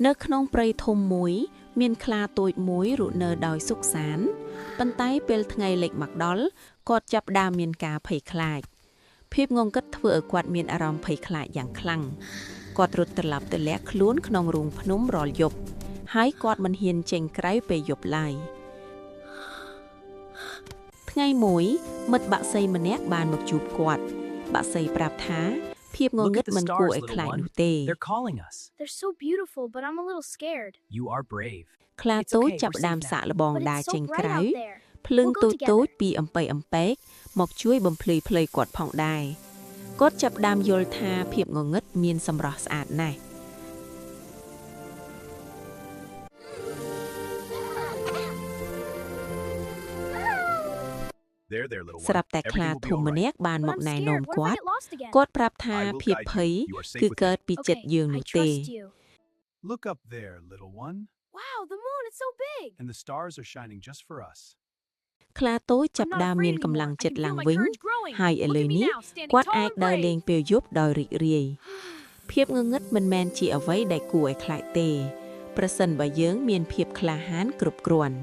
នៅក្នុងព្រៃធំមួយមានខ្លាតូចមួយរស់នៅដោយសុខសាន្តប៉ុន្តែពេលថ្ងៃលិចមកដល់គាត់ចាប់ផ្ដើមមានការភ័យខ្លាចភាពងងឹតធ្វើឲ្យគាត់មានអារម្មណ៍ភ័យខ្លាចយ៉ាងខ្លាំងគាត់រត់ត្រឡប់ទៅលាក់ខ្លួនក្នុងរូងភ្នំរាល់យប់ហើយគាត់មិនហ៊ានចេញក្រៅពេលយប់ឡើយថ្ងៃមួយមិត្តបក្សីម្នាក់បានមកជួបគាត់បក្សីប្រាប់ថាភាពងងឹតមិនគួរឲ្យខ្លាចនោះទេ They're so beautiful, but I'm a little scared. You are brave. ខ្លាតូចចាប់ផ្ដើមសាកល្បងដើរចេញក្រៅភ្លើងតូចពីអំពែកមកជួយបំភ្លឺផ្លូវគាត់ផងដែរគាត់ចាប់ផ្ដើមយល់ថាភាពងងឹតមានសម្រស់ស្អាតណាស់ស្រាប់តែខ្លាធំម្នាក់បានមកណែនាំគាត់ប្រាប់ថាភាពភ័យគឺកើតពីចិត្តយើងនោះទេ Look up there, little one. Wow, the moon is so big. And the stars are shining just for us. ខ្លាតូចចាប់ផ្ដើមមានកម្លាំងចិត្តឡើងវិញហើយឥឡូវនេះគាត់អាចដើរលេងពេលយប់ដោយរីករាយភាពងងឹតមិនមែនជាអ្វីដែលគួរឲ្យខ្លាចទេប្រសិនបើយើងមានភាពក្លាហានគ្រប់គ្រាន់